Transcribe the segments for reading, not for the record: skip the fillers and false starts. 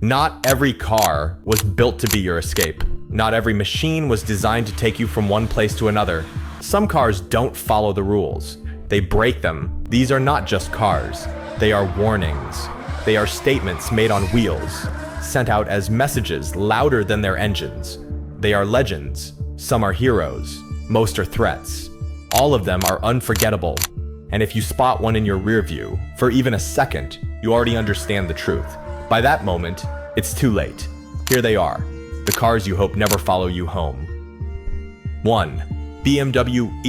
Not every car was built to be your escape. Not every machine was designed to take you from one place to another. Some cars don't follow the rules. They break them. These are not just cars. They are warnings. They are statements made on wheels, sent out as messages louder than their engines. They are legends. Some are heroes. Most are threats. All of them are unforgettable. And if you spot one in your rear view, for even a second, you already understand the truth. By that moment, it's too late. Here they are, the cars you hope never follow you home. 1. BMW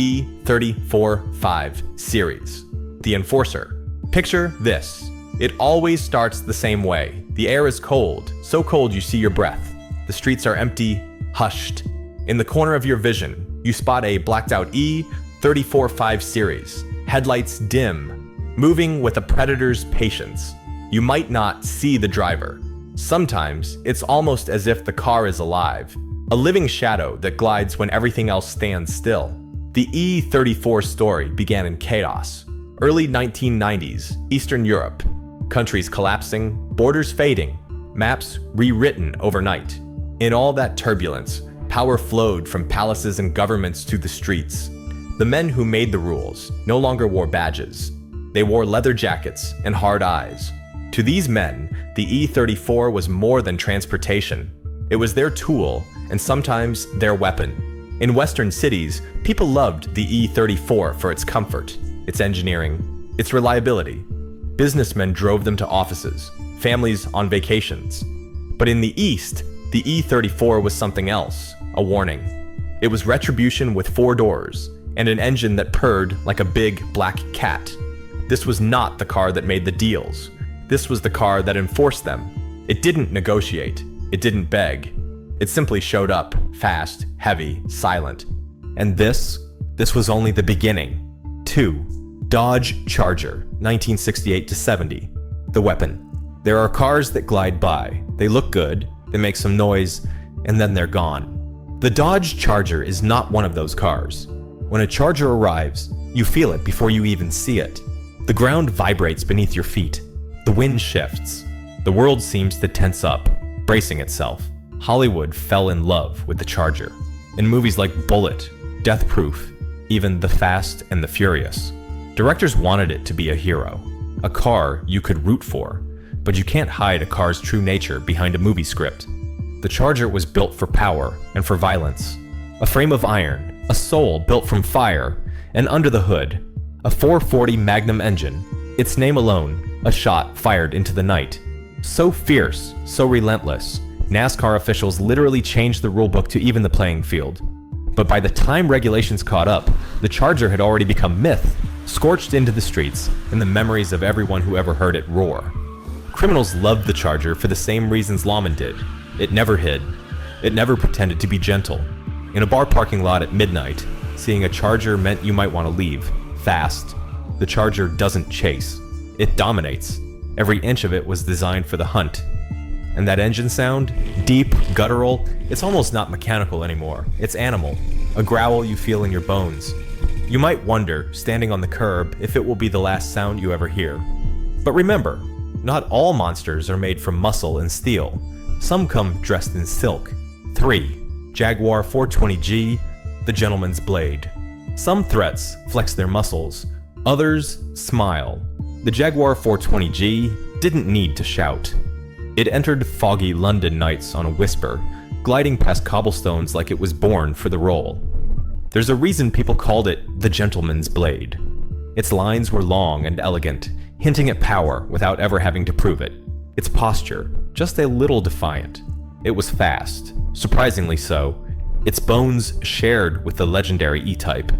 E34 5 Series. The Enforcer. Picture this. It always starts the same way. The air is cold, so cold you see your breath. The streets are empty, hushed. In the corner of your vision, you spot a blacked out E34 5 Series. Headlights dim, moving with a predator's patience. You might not see the driver. Sometimes, it's almost as if the car is alive, a living shadow that glides when everything else stands still. The E34 story began in chaos. Early 1990s, Eastern Europe. Countries collapsing, borders fading, maps rewritten overnight. In all that turbulence, power flowed from palaces and governments to the streets. The men who made the rules no longer wore badges. They wore leather jackets and hard eyes. To these men, the E34 was more than transportation. It was their tool, and sometimes their weapon. In Western cities, people loved the E34 for its comfort, its engineering, its reliability. Businessmen drove them to offices, families on vacations. But in the East, the E34 was something else, a warning. It was retribution with 4 doors, and an engine that purred like a big black cat. This was not the car that made the deals. This was the car that enforced them. It didn't negotiate. It didn't beg. It simply showed up, fast, heavy, silent. And this was only the beginning. 2. Dodge Charger, 1968 to 70. The weapon. There are cars that glide by. They look good, they make some noise, and then they're gone. The Dodge Charger is not one of those cars. When a Charger arrives, you feel it before you even see it. The ground vibrates beneath your feet. The wind shifts. The world seems to tense up, bracing itself. Hollywood fell in love with the Charger. In movies like Bullet, Death Proof, even The Fast and the Furious, directors wanted it to be a hero, a car you could root for, but you can't hide a car's true nature behind a movie script. The Charger was built for power and for violence. A frame of iron, a soul built from fire, and under the hood, a 440 Magnum engine. Its name alone, a shot fired into the night. So fierce, so relentless, NASCAR officials literally changed the rulebook to even the playing field. But by the time regulations caught up, the Charger had already become myth, scorched into the streets in the memories of everyone who ever heard it roar. Criminals loved the Charger for the same reasons lawmen did. It never hid. It never pretended to be gentle. In a bar parking lot at midnight, seeing a Charger meant you might want to leave, fast. The Charger doesn't chase. It dominates. Every inch of it was designed for the hunt. And that engine sound, deep, guttural, it's almost not mechanical anymore. It's animal, a growl you feel in your bones. You might wonder, standing on the curb, if it will be the last sound you ever hear. But remember, not all monsters are made from muscle and steel. Some come dressed in silk. 3. Jaguar 420G, the gentleman's blade. Some threats flex their muscles, others smile. The Jaguar 420G didn't need to shout. It entered foggy London nights on a whisper, gliding past cobblestones like it was born for the role. There's a reason people called it the gentleman's blade. Its lines were long and elegant, hinting at power without ever having to prove it. Its posture, just a little defiant. It was fast, surprisingly so. Its bones shared with the legendary E-Type.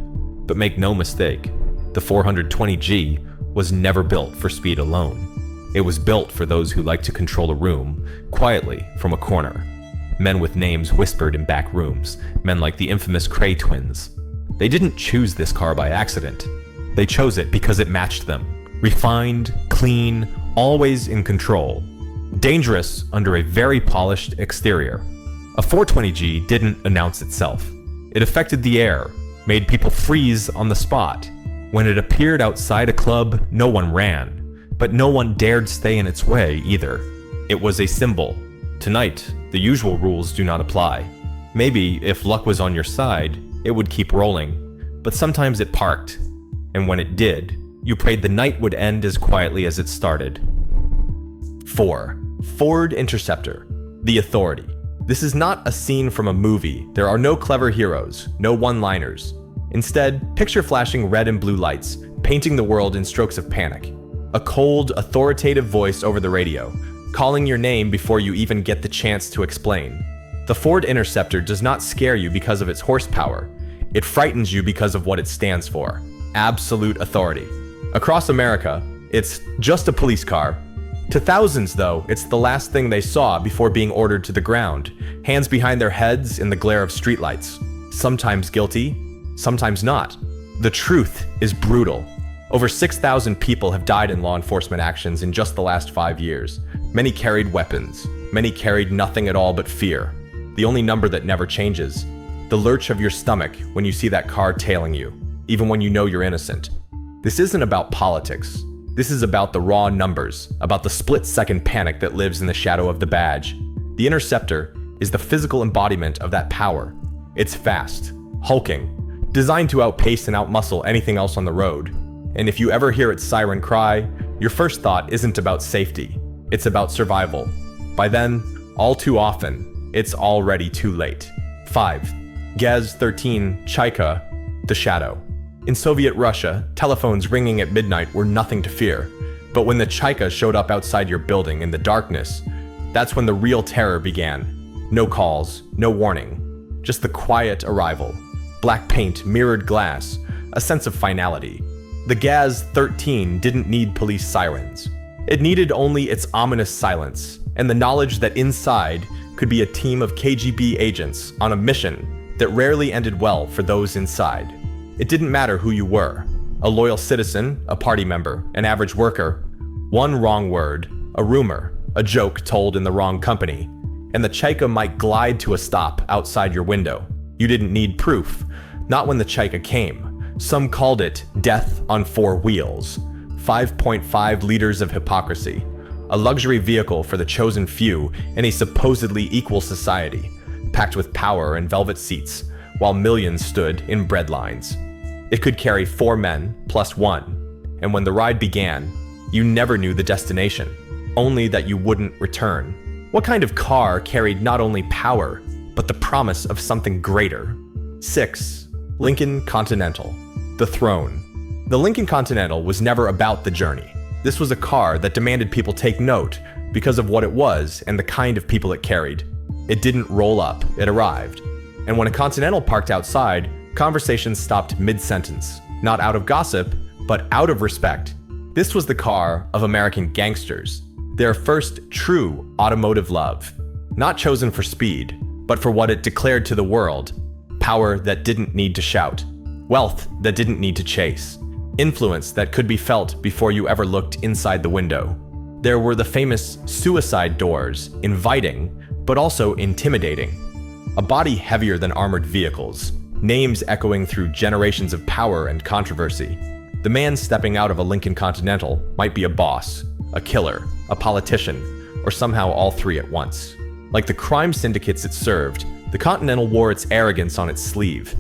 But make no mistake, the 420G was never built for speed alone. It was built for those who like to control a room, quietly from a corner. Men with names whispered in back rooms, men like the infamous Cray twins. They didn't choose this car by accident. They chose it because it matched them. Refined, clean, always in control. Dangerous under a very polished exterior. A 420G didn't announce itself. It affected the air, made people freeze on the spot. When it appeared outside a club, no one ran, but no one dared stay in its way either. It was a symbol. Tonight, the usual rules do not apply. Maybe, if luck was on your side, it would keep rolling, but sometimes it parked. And when it did, you prayed the night would end as quietly as it started. 4. Ford Interceptor, the Authority. This is not a scene from a movie. There are no clever heroes, no one-liners. Instead, picture flashing red and blue lights, painting the world in strokes of panic. A cold, authoritative voice over the radio, calling your name before you even get the chance to explain. The Ford Interceptor does not scare you because of its horsepower. It frightens you because of what it stands for. Absolute authority. Across America, it's just a police car. To thousands, though, it's the last thing they saw before being ordered to the ground, hands behind their heads in the glare of streetlights. Sometimes guilty, sometimes not. The truth is brutal. Over 6,000 people have died in law enforcement actions in just the last 5 years. Many carried weapons. Many carried nothing at all but fear. The only number that never changes. The lurch of your stomach when you see that car tailing you, even when you know you're innocent. This isn't about politics. This is about the raw numbers, about the split-second panic that lives in the shadow of the badge. The Interceptor is the physical embodiment of that power. It's fast, hulking, designed to outpace and outmuscle anything else on the road. And if you ever hear its siren cry, your first thought isn't about safety. It's about survival. By then, all too often, it's already too late. 5. GAZ-13 Chaika, the Shadow. In Soviet Russia, telephones ringing at midnight were nothing to fear. But when the Chaika showed up outside your building in the darkness, that's when the real terror began. No calls, no warning. Just the quiet arrival. Black paint, mirrored glass, a sense of finality. The GAZ-13 didn't need police sirens. It needed only its ominous silence, and the knowledge that inside could be a team of KGB agents on a mission that rarely ended well for those inside. It didn't matter who you were, a loyal citizen, a party member, an average worker. One wrong word, a rumor, a joke told in the wrong company, and the Chaika might glide to a stop outside your window. You didn't need proof, not when the Chaika came. Some called it death on 4 wheels. 5.5 liters of hypocrisy. A luxury vehicle for the chosen few in a supposedly equal society, packed with power and velvet seats, while millions stood in bread lines. It could carry 4 men plus 1, and when the ride began, you never knew the destination, only that you wouldn't return. What kind of car carried not only power, but the promise of something greater? 6. Lincoln Continental, the Throne. The Lincoln Continental was never about the journey. This was a car that demanded people take note because of what it was and the kind of people it carried. It didn't roll up, it arrived. And when a Continental parked outside, conversations stopped mid-sentence, not out of gossip, but out of respect. This was the car of American gangsters, their first true automotive love. Not chosen for speed, but for what it declared to the world. Power that didn't need to shout. Wealth that didn't need to chase. Influence that could be felt before you ever looked inside the window. There were the famous suicide doors, inviting, but also intimidating. A body heavier than armored vehicles, names echoing through generations of power and controversy. The man stepping out of a Lincoln Continental might be a boss, a killer, a politician, or somehow all three at once. Like the crime syndicates it served, the Continental wore its arrogance on its sleeve.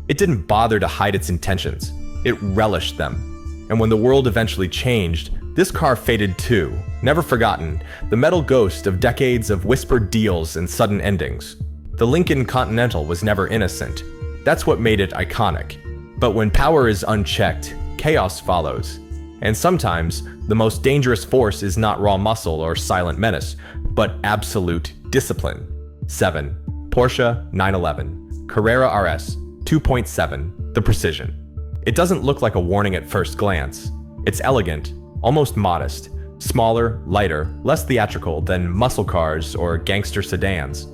It didn't bother to hide its intentions. It relished them. And when the world eventually changed, this car faded too, never forgotten, the metal ghost of decades of whispered deals and sudden endings. The Lincoln Continental was never innocent. That's what made it iconic. But when power is unchecked, chaos follows. And sometimes, the most dangerous force is not raw muscle or silent menace, but absolute discipline. 7. Porsche 911, Carrera RS 2.7, the Precision. It doesn't look like a warning at first glance. It's elegant, almost modest, smaller, lighter, less theatrical than muscle cars or gangster sedans.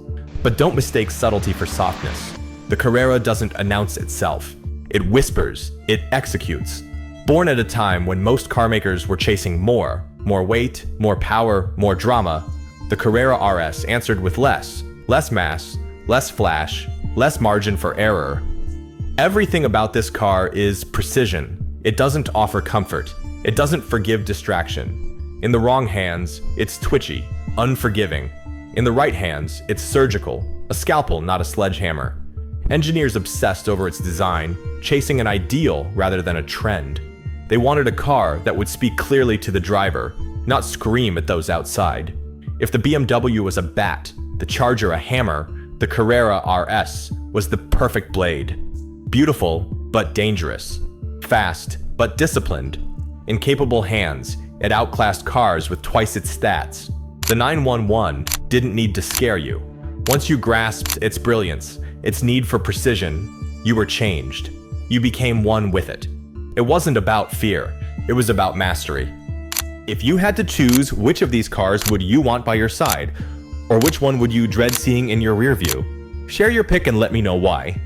But don't mistake subtlety for softness. The Carrera doesn't announce itself. It whispers, it executes. Born at a time when most car makers were chasing more weight, more power, more drama, the Carrera RS answered with less mass, less flash, less margin for error. Everything about this car is precision. It doesn't offer comfort. It doesn't forgive distraction. In the wrong hands, it's twitchy, unforgiving. In the right hands, it's surgical, a scalpel, not a sledgehammer. Engineers obsessed over its design, chasing an ideal rather than a trend. They wanted a car that would speak clearly to the driver, not scream at those outside. If the BMW was a bat, the Charger a hammer, the Carrera RS was the perfect blade. Beautiful, but dangerous. Fast, but disciplined. In capable hands, it outclassed cars with twice its stats. The 911 didn't need to scare you. Once you grasped its brilliance, its need for precision, you were changed. You became one with it. It wasn't about fear, it was about mastery. If you had to choose which of these cars would you want by your side, or which one would you dread seeing in your rear view? Share your pick and let me know why.